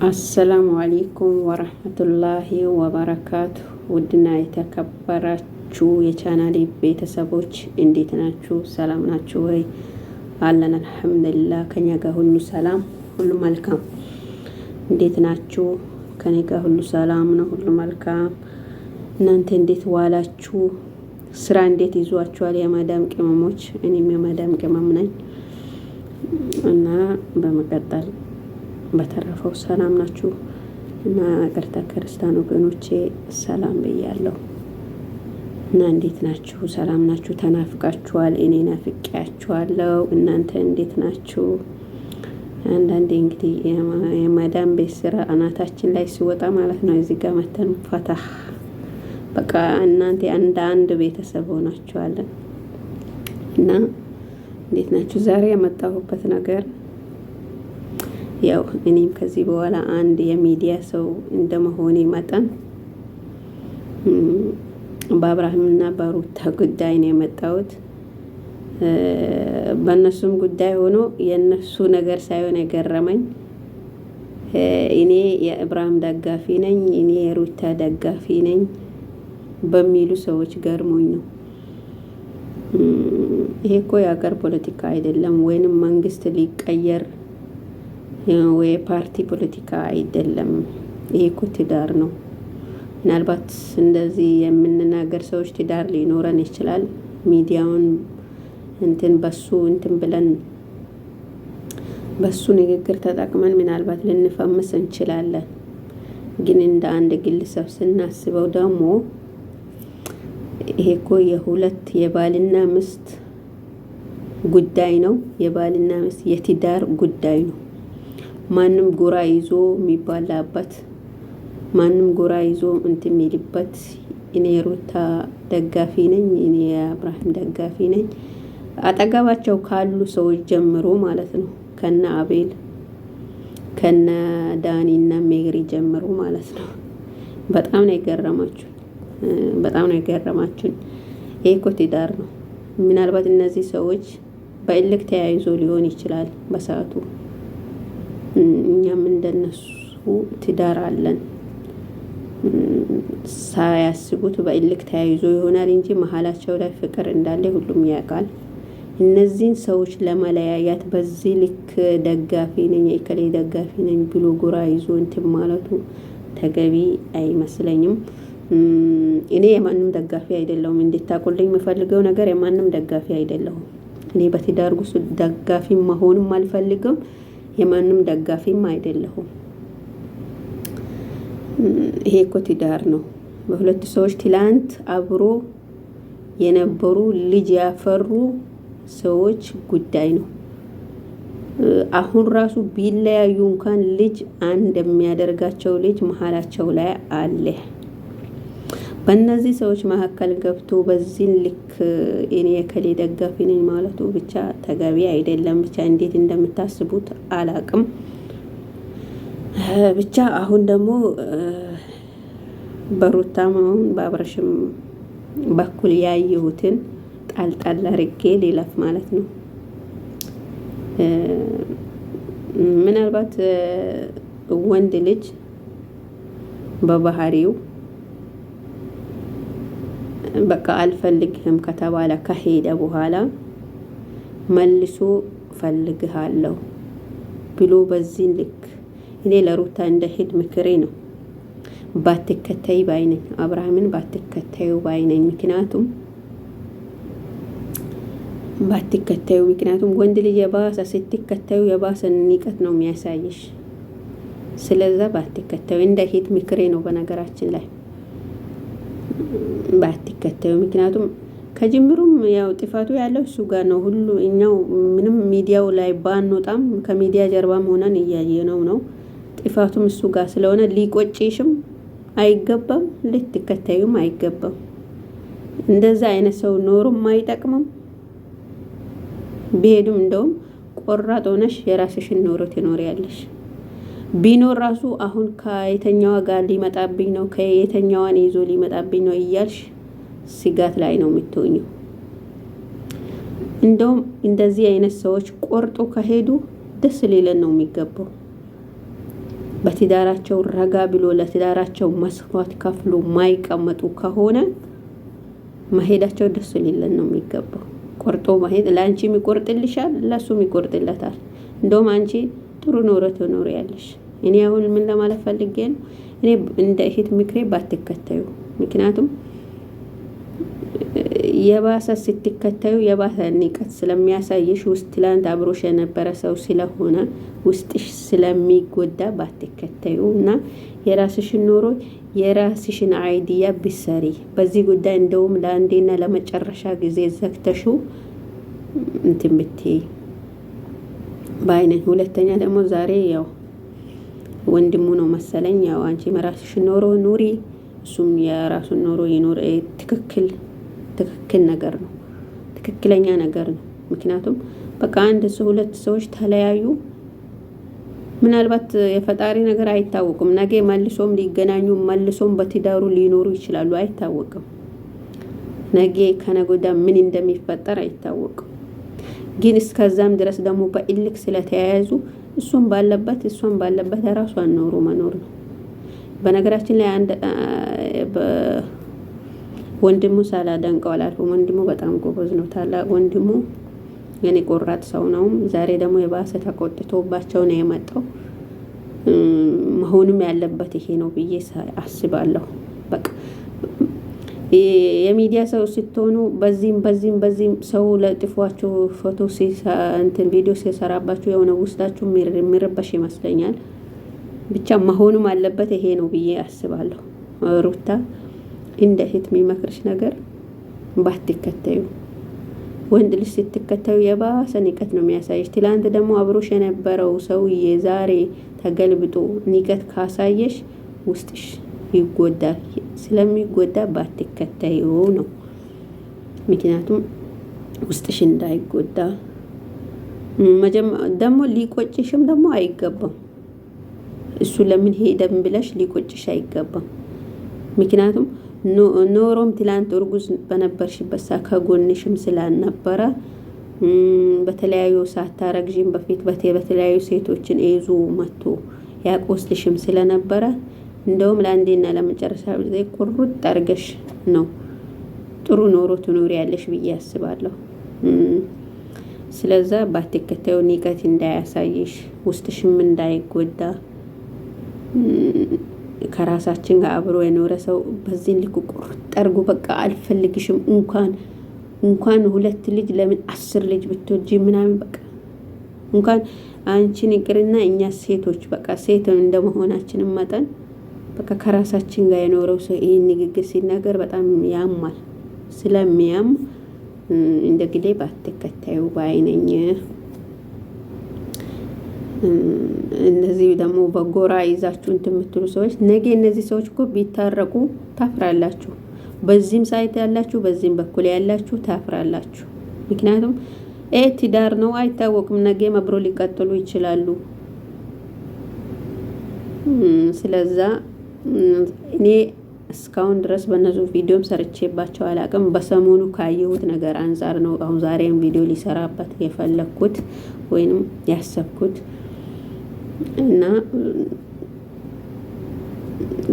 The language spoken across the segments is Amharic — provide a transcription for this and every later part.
አሰላሙ አሌይኩም ወረህመቱላሂ ወበረካቱ። ውድና የተከበራችሁ የቻናሌ ቤተሰቦች እንዴት ናችሁ? ሰላም ናችሁ ወይ? አለን አልሐምዱሊላህ። ከኛ ጋር ሁሉ ሰላም፣ ሁሉ መልካም። እንዴት ናችሁ? ከኔ ጋር ሁሉ ሰላም ነው፣ ሁሉ መልካም። እናንተ እንዴት ዋላችሁ? ስራ እንዴት ይዟችኋል? የማዳም ቅመሞች፣ እኔም የማዳም ቅመም ነኝ እና በመቀጠል በተረፈው ሰላም ናችሁ እና ቅርታ ክርስቲያን ወገኖቼ ሰላም ብያለሁ እና እንዴት ናችሁ? ሰላም ናችሁ? ተናፍቃችኋል። እኔ ናፍቄያችኋለሁ። እናንተ እንዴት ናችሁ? አንዳንዴ እንግዲህ የማዳም ቤት ስራ አናታችን ላይ ሲወጣ ማለት ነው እዚህ ጋር መተን ፈታ በቃ እናንተ አንድ ቤተሰብ ሆናችኋለን እና እንዴት ናችሁ? ዛሬ የመጣሁበት ነገር ያው እኔም ከዚህ በኋላ አንድ የሚዲያ ሰው እንደመሆኔ መጠን በአብርሃምና በሩታ ጉዳይ ነው የመጣሁት። በእነሱም ጉዳይ ሆኖ የእነሱ ነገር ሳይሆን የገረመኝ እኔ የአብርሃም ደጋፊ ነኝ፣ እኔ የሩታ ደጋፊ ነኝ በሚሉ ሰዎች ገርሞኝ ነው። ይሄ እኮ የሀገር ፖለቲካ አይደለም፣ ወይንም መንግስት ሊቀየር ወይ ፓርቲ ፖለቲካ አይደለም። ይሄ እኮ ትዳር ነው። ምናልባት እንደዚህ የምንናገር ሰዎች ትዳር ሊኖረን ይችላል። ሚዲያውን እንትን ብለን በሱ ንግግር ተጠቅመን ምናልባት ልንፈምስ እንችላለን። ግን እንደ አንድ ግለሰብ ስናስበው ደግሞ ይሄ እኮ የሁለት የባልና ሚስት ጉዳይ ነው። የባልና ሚስት የትዳር ጉዳይ ነው። ማንም ጎራ ይዞ የሚባላበት፣ ማንም ጎራ ይዞ እንትን የሚልበት እኔ ሩታ ደጋፊ ነኝ፣ እኔ የአብርሃም ደጋፊ ነኝ አጠገባቸው ካሉ ሰዎች ጀምሮ ማለት ነው። ከነ አቤል ከነ ዳኒና ሜግሪ ጀምሮ ማለት ነው። በጣም ነው የገረማችሁ፣ በጣም ነው የገረማችሁ። ይሄ እኮ ትዳር ነው። ምናልባት እነዚህ ሰዎች በእልክ ተያይዞ ሊሆን ይችላል በሰዓቱ። እኛም እንደነሱ ትዳር አለን ሳያስቡት በእልክ ተያይዞ ይሆናል እንጂ መሀላቸው ላይ ፍቅር እንዳለ ሁሉም ያውቃል። እነዚህን ሰዎች ለመለያያት በዚህ ልክ ደጋፊ ነኝ የከሌ ደጋፊ ነኝ ብሎ ጎራ ይዞ እንትን ማለቱ ተገቢ አይመስለኝም። እኔ የማንም ደጋፊ አይደለሁም። እንድታቁልኝ የምፈልገው ነገር የማንም ደጋፊ አይደለሁም። እኔ በትዳር ውስጥ ደጋፊ መሆንም አልፈልግም፣ የማንም ደጋፊም አይደለሁም። ይሄ እኮ ትዳር ነው። በሁለት ሰዎች ትላንት አብሮ የነበሩ ልጅ ያፈሩ ሰዎች ጉዳይ ነው። አሁን ራሱ ቢለያዩ እንኳን ልጅ አንድ የሚያደርጋቸው ልጅ መሀላቸው ላይ አለ። በእነዚህ ሰዎች መካከል ገብቶ በዚህ ልክ እኔ የከሌ ደጋፊ ነኝ ማለቱ ብቻ ተገቢ አይደለም። ብቻ እንዴት እንደምታስቡት አላቅም። ብቻ አሁን ደግሞ በሩታም በአብረሽም በኩል ያየሁትን ጣልጣል አድርጌ ሊለፍ ማለት ነው። ምናልባት ወንድ ልጅ በባህሪው በቃ አልፈልግህም ከተባለ ከሄደ በኋላ መልሶ ፈልግሃለሁ ብሎ በዚህ ልክ እኔ ለሩታ እንደሄድ ምክሬ ነው። ባትከተይ ባይነኝ፣ አብርሃምን ባትከተዩ ባይነኝ። ምክንያቱም ወንድ ልጅ የባሰ ስትከተዩ የባሰ ንቀት ነው የሚያሳይሽ። ስለዛ ባትከተዩ እንደሄድ ምክሬ ነው። በነገራችን ላይ ባትከተዩ፣ ምክንያቱም ከጅምሩም ያው ጥፋቱ ያለው እሱ ጋር ነው። ሁሉ እኛው ምንም ሚዲያው ላይ ባንወጣም ከሚዲያ ጀርባም ሆነን እያየነው ነው። ጥፋቱም እሱ ጋር ስለሆነ ሊቆጭሽም አይገባም፣ ልትከተዩም አይገባም። እንደዛ አይነት ሰው ኖሩም አይጠቅምም። ቢሄዱም እንደውም ቆራጥ ሆነሽ የራስሽን ኖሮ ትኖሪያለሽ። ቢኖር ራሱ አሁን ከየተኛዋ ጋር ሊመጣብኝ ነው፣ ከየተኛዋን ይዞ ሊመጣብኝ ነው እያልሽ ስጋት ላይ ነው የምትሆኚው። እንደውም እንደዚህ አይነት ሰዎች ቆርጦ ከሄዱ ደስ ሊለን ነው የሚገባው። በትዳራቸው ረጋ ብሎ ለትዳራቸው መስዋዕት ከፍሎ ማይቀመጡ ከሆነ መሄዳቸው ደስ ሊለን ነው የሚገባው። ቆርጦ መሄድ ለአንቺ የሚቆርጥልሻል፣ ለሱም ይቆርጥለታል። እንደውም አንቺ ጥሩ ኑሮ ትኖሪያለሽ። እኔ አሁን ምን ለማለት ፈልጌ ነው፣ እኔ እንደ እህት ምክሬ ባትከተዩ። ምክንያቱም የባሰ ስትከተዩ የባሰ ንቀት ስለሚያሳይሽ ውስጥ ትላንት አብሮሽ የነበረ ሰው ስለሆነ ውስጥሽ ስለሚጎዳ ባትከተዩ እና የራስሽን ኑሮ የራስሽን አይዲያ ብሰሪ በዚህ ጉዳይ እንደውም ለአንዴና ለመጨረሻ ጊዜ ዘግተሹ እንትን ብትይ ባይነኝ። ሁለተኛ ደግሞ ዛሬ ያው ወንድሙ ነው መሰለኝ ያው አንቺ የራስሽን ኑሮ ኑሪ፣ እሱም የራሱን ኑሮ ይኖር። ትክክል ነገር ነው፣ ትክክለኛ ነገር ነው። ምክንያቱም በቃ አንድ ሰው ሁለት ሰዎች ተለያዩ፣ ምናልባት የፈጣሪ ነገር አይታወቅም። ነገ መልሶም ሊገናኙ መልሶም በትዳሩ ሊኖሩ ይችላሉ፣ አይታወቅም። ነገ ከነጎዳ ምን እንደሚፈጠር አይታወቅም። ግን እስከዛም ድረስ ደግሞ በእልክ ስለተያያዙ እሱም ባለበት እሷም ባለበት ራሷን ኖሮ መኖር ነው። በነገራችን ላይ አንድ ወንድሙ ሳላደንቀው አላልኩም። ወንድሙ በጣም ጎበዝ ነው። ታላቅ ወንድሙ የኔ ቆራጥ ሰው ነው። ዛሬ ደግሞ የባሰ ተቆጥቶባቸው ነው የመጣው። መሆኑም ያለበት ይሄ ነው ብዬ አስባለሁ። በቃ የሚዲያ ሰው ስትሆኑ በዚህም ሰው ለጥፏችሁ ፎቶ እንትን ቪዲዮ ሲሰራባችሁ የሆነ ውስጣችሁ የሚረበሽ ይመስለኛል። ብቻ መሆኑም አለበት ይሄ ነው ብዬ አስባለሁ። ሩታ እንደ እህት የሚመክርሽ ነገር ባትከተዩ። ወንድ ልጅ ስትከተዩ የባሰ ንቀት ነው የሚያሳይሽ። ትላንት ደግሞ አብሮሽ የነበረው ሰውዬ ዛሬ ተገልብጦ ንቀት ካሳየሽ ውስጥሽ ይጎዳል። ስለሚጎዳ ባትከተዩ ነው። ምክንያቱም ውስጥሽ እንዳይጎዳ ደግሞ ሊቆጭሽም ደግሞ አይገባም። እሱ ለምን ሄደም ብለሽ ሊቆጭሽ አይገባም። ምክንያቱም ኖሮም ትላንት እርጉዝ በነበርሽበት ሰዓት ከጎንሽም ስላልነበረ በተለያዩ ሳታረግዥም በፊት በተለያዩ ሴቶችን ይዞ መጥቶ ያቆስልሽም ስለነበረ እንደውም ለአንዴና ለመጨረሻ ጊዜ ቁርጥ አድርገሽ ነው ጥሩ ኖሮ ትኖሪያለሽ ብዬ አስባለሁ። ስለዛ ባትከታዩ ንቀት እንዳያሳይሽ ውስጥሽም እንዳይጎዳ ከራሳችን ጋር አብሮ የኖረ ሰው በዚህ ልክ ቁርጥ አድርጎ በቃ አልፈልግሽም እንኳን 2 ልጅ ለምን 10 ልጅ ብትወጂ ምናምን በቃ እንኳን አንቺን ይቅርና እኛ ሴቶች በቃ ሴት እንደመሆናችን መጠን በቃ ከራሳችን ጋር የኖረው ሰው ይሄን ንግግር ሲናገር በጣም ያማል። ስለሚያም እንደግዴ ባትከታዩ ባይነኝ። እነዚህ ደግሞ በጎራ ይዛችሁ እንትን የምትሉ ሰዎች ነገ እነዚህ ሰዎች እኮ ቢታረቁ ታፍራላችሁ። በዚህም ሳይት ያላችሁ በዚህም በኩል ያላችሁ ታፍራላችሁ። ምክንያቱም ትዳር ነው አይታወቅም። ነገ አብሮ ሊቀጥሉ ይችላሉ። ስለዛ እኔ እስካሁን ድረስ በእነሱ ቪዲዮም ሰርቼባቸው አላቅም። በሰሞኑ ካየሁት ነገር አንጻር ነው አሁን ዛሬም ቪዲዮ ሊሰራበት የፈለኩት ወይንም ያሰብኩት እና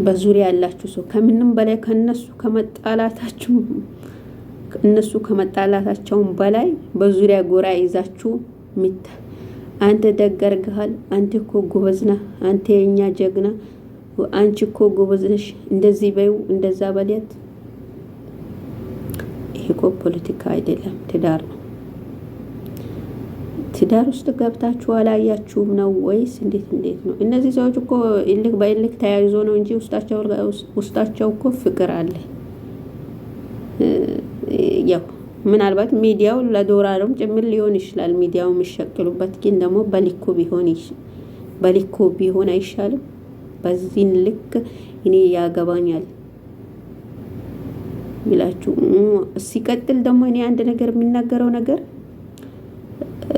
በዙሪያ ያላችሁ ሰው ከምንም በላይ እነሱ ከመጣላታቸውን በላይ በዙሪያ ጎራ ይዛችሁ አንተ ደጋርገሃል፣ አንተ እኮ ጎበዝ ነህ፣ አንተ የኛ ጀግና፣ አንቺ እኮ ጎበዝ ነሽ፣ እንደዚህ በይው፣ እንደዛ በሊያት። ይሄ እኮ ፖለቲካ አይደለም፣ ትዳር ነው። ትዳር ውስጥ ገብታችሁ አላያችሁም ነው ወይስ እንዴት ነው? እነዚህ ሰዎች እኮ በእልክ ተያይዞ ነው እንጂ ውስጣቸው እኮ ፍቅር አለ። ያው ምናልባት ሚዲያው ለዶላርም ጭምር ሊሆን ይችላል ሚዲያው የሚሸቅሉበት፣ ግን ደግሞ በልኩ ቢሆን አይሻልም? በዚህ ልክ እኔ ያገባኛል ብላችሁ ሲቀጥል ደግሞ እኔ አንድ ነገር የሚናገረው ነገር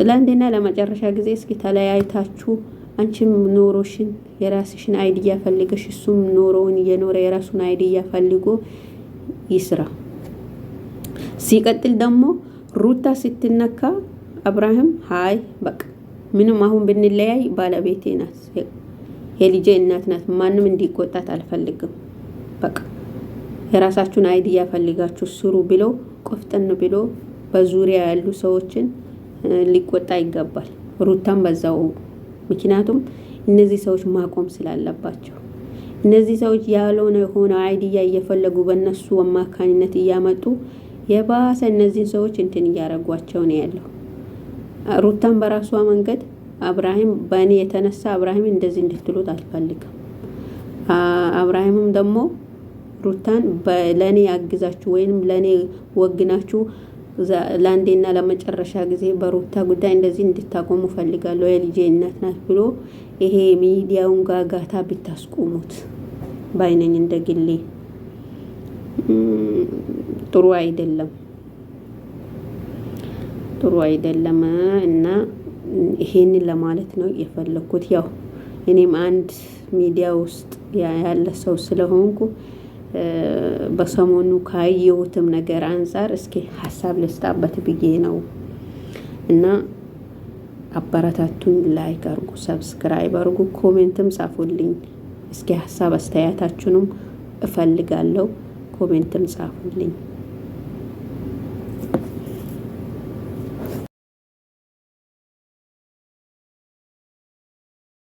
ለአንዴና ለመጨረሻ ጊዜ እስኪ ተለያይታችሁ አንቺም ኖሮሽን የራስሽን አይዲያ ፈልገሽ እሱም ኖሮውን እየኖረ የራሱን አይዲያ ፈልጎ ይስራ። ሲቀጥል ደግሞ ሩታ ስትነካ አብርሃም ሃይ በቃ ምንም አሁን ብንለያይ ባለቤቴ ናት የልጄ እናት ናት። ማንም እንዲቆጣት አልፈልግም። በቃ የራሳችሁን አይዲያ ፈልጋችሁ ስሩ ብሎ ቆፍጠን ብሎ በዙሪያ ያሉ ሰዎችን ሊቆጣ ይገባል። ሩታም በዛው። ምክንያቱም እነዚህ ሰዎች ማቆም ስላለባቸው እነዚህ ሰዎች ያልሆነ የሆነ አይዲያ እየፈለጉ በእነሱ አማካኝነት እያመጡ የባሰ እነዚህን ሰዎች እንትን እያረጓቸው ነው ያለው። ሩታም በራሷ መንገድ አብርሃም በእኔ የተነሳ አብርሃም እንደዚህ እንድትሉት አልፈልግም። አብርሃምም ደግሞ ሩታን ለእኔ ያግዛችሁ ወይንም ለእኔ ወግናችሁ ለአንዴና ለመጨረሻ ጊዜ በሩታ ጉዳይ እንደዚህ እንድታቆሙ ፈልጋለሁ። የልጄ እናት ናት ብሎ ይሄ ሚዲያውን ጋጋታ ብታስቆሙት ባይነኝ። እንደ ግሌ ጥሩ አይደለም፣ ጥሩ አይደለም እና ይሄንን ለማለት ነው የፈለኩት። ያው እኔም አንድ ሚዲያ ውስጥ ያለ ሰው ስለሆንኩ በሰሞኑ ካየሁትም ነገር አንፃር እስኪ ሀሳብ ልስጣበት ብዬ ነው እና አበረታቱኝ። ላይክ አርጉ፣ ሰብስክራይብ አርጉ፣ ኮሜንትም ጻፉልኝ። እስኪ ሀሳብ አስተያየታችሁንም እፈልጋለሁ። ኮሜንትም ጻፉልኝ።